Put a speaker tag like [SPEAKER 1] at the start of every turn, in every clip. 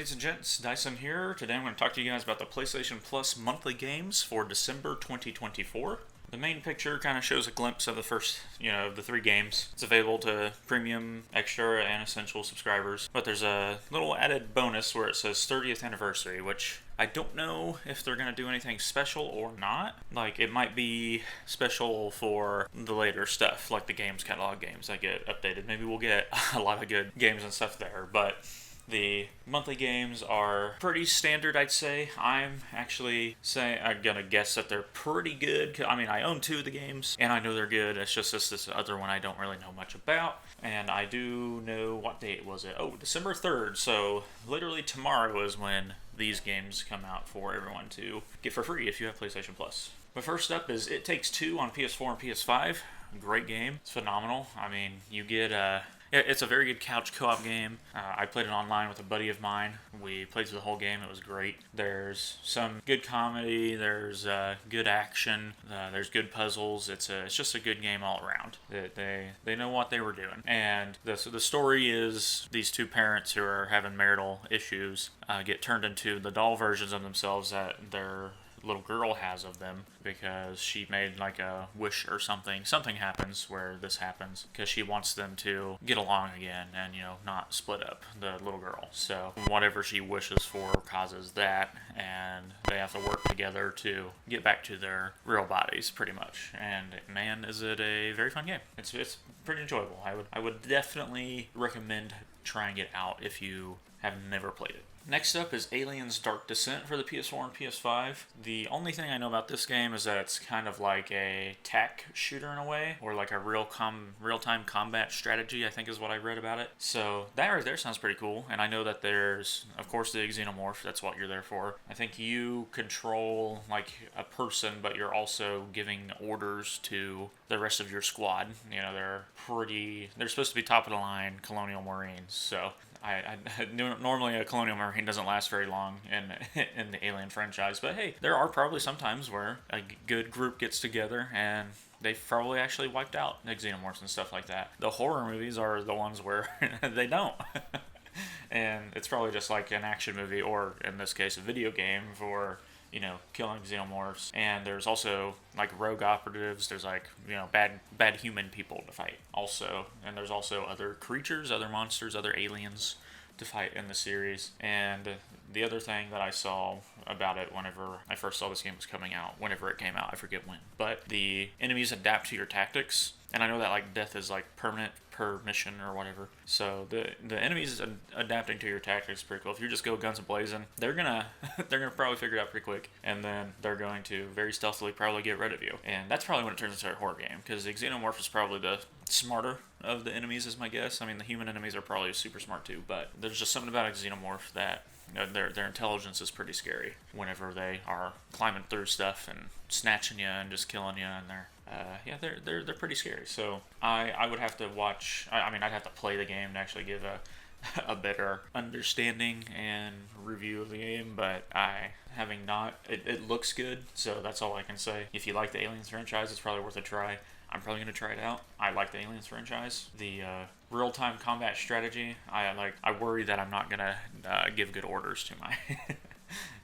[SPEAKER 1] ladies and gents, Dyson here. Today I'm going to talk to you guys about the PlayStation Plus monthly games for December 2024. The main picture kind of shows a glimpse of the first, the 3 games. It's available to premium, extra, and essential subscribers. But there's a little added bonus where it says 30th anniversary, which I don't know if they're going to do anything special or not. Like, it might be special for the later stuff, like the games catalog games that get updated. Maybe we'll get a lot of good games and stuff there, but the monthly games are pretty standard, I'd say. I'm gonna guess that they're pretty good. I mean, I own 2 of the games, and I know they're good. It's just this other one I don't really know much about. And I do know, what date was it? Oh, December 3rd, so literally tomorrow is when these games come out for everyone to get for free if you have PlayStation Plus. But first up is It Takes Two on PS4 and PS5. Great game. It's phenomenal. I mean, you get it's a very good couch co-op game. I played it online with a buddy of mine. We played through the whole game. It was great. There's some good comedy. There's good action. There's good puzzles. It's just a good game all around. They know what they were doing. And the story is these 2 parents who are having marital issues get turned into the doll versions of themselves that their little girl has of them, because she made like a wish or something happens where this happens, because she wants them to get along again and not split up, the little girl. So whatever she wishes for causes that, and they have to work together to get back to their real bodies, pretty much. And man, is it a very fun game. It's pretty enjoyable. I would definitely recommend trying it out if you have never played it. Next up is Aliens Dark Descent for the PS4 and PS5. The only thing I know about this game is that it's kind of like a tac shooter in a way, or like a real-time combat strategy, I think is what I read about it. So that right there sounds pretty cool, and I know that there's, of course, the xenomorph. That's what you're there for. I think you control like a person, but you're also giving orders to the rest of your squad. They're supposed to be top of the line Colonial Marines, so normally a Colonial Marine doesn't last very long in the Alien franchise, but hey, there are probably some times where a good group gets together and they've probably actually wiped out the xenomorphs and stuff like that. The horror movies are the ones where they don't. And it's probably just like an action movie, or in this case a video game for killing xenomorphs. And there's also like rogue operatives. There's like bad human people to fight also, and there's also other creatures, other monsters, other aliens to fight in the series. And the other thing that I saw about it whenever I first saw this game was coming out, whenever it came out, I forget when, but the enemies adapt to your tactics. And I know that like death is like permanent per mission or whatever. So the enemies adapting to your tactics is pretty cool. If you just go guns blazing, they're gonna probably figure it out pretty quick, and then they're going to very stealthily probably get rid of you. And that's probably when it turns into a horror game, because the xenomorph is probably the smarter of the enemies, is my guess. I mean, the human enemies are probably super smart too, but there's just something about a xenomorph that their intelligence is pretty scary whenever they are climbing through stuff and snatching you and just killing you, and they're pretty scary. So I would have to watch. I'd have to play the game to actually give a better understanding and review of the game. But having not, it looks good. So that's all I can say. If you like the Aliens franchise, it's probably worth a try. I'm probably going to try it out. I like the Aliens franchise. The real-time combat strategy, I worry that I'm not going to give good orders to my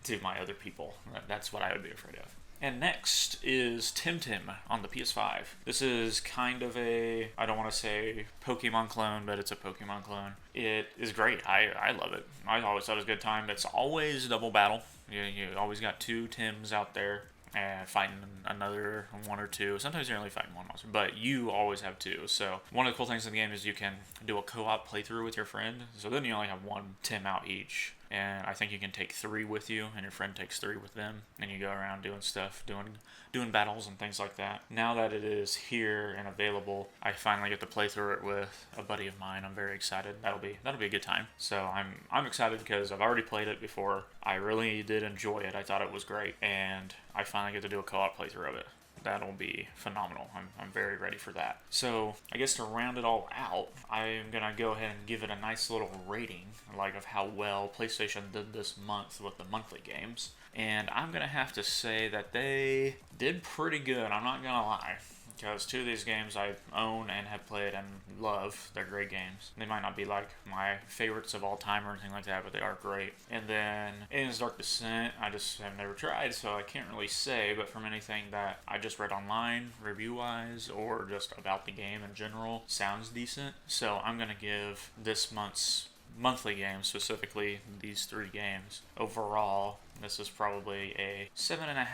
[SPEAKER 1] to my other people. That's what I would be afraid of. And next is Temtem on the PS5. This is kind of I don't want to say Pokemon clone, but it's a Pokemon clone. It is great. I love it. I always thought it was a good time. It's always double battle. You always got 2 Tims out there and fighting another 1 or 2. Sometimes you're only fighting 1 monster, but you always have 2. So one of the cool things in the game is you can do a co-op playthrough with your friend. So then you only have 1 Tim out each. And I think you can take 3 with you, and your friend takes 3 with them, and you go around doing stuff, doing battles and things like that. Now that it is here and available, I finally get to play through it with a buddy of mine. I'm very excited. That'll be a good time. So I'm excited because I've already played it before. I really did enjoy it. I thought it was great, and I finally get to do a co-op playthrough of it. That'll be phenomenal. I'm very ready for that. So I guess to round it all out, I'm going to go ahead and give it a nice little rating, like of how well PlayStation did this month with the monthly games. And I'm going to have to say that they did pretty good. I'm not going to lie. because two of these games I own and have played and love. They're great games. They might not be like my favorites of all time or anything like that, but they are great. And then Aliens Dark Descent, I just have never tried, so I can't really say, but from anything that I just read online, review-wise, or just about the game in general, sounds decent. So I'm going to give this month's monthly games, specifically these three games, overall, this is probably a 7.5,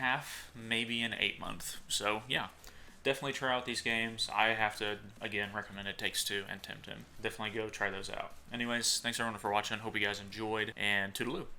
[SPEAKER 1] maybe an 8 month. So yeah, definitely try out these games. I have to, again, recommend It Takes Two and Temtem. Definitely go try those out. Anyways, thanks everyone for watching. Hope you guys enjoyed, and toodaloo.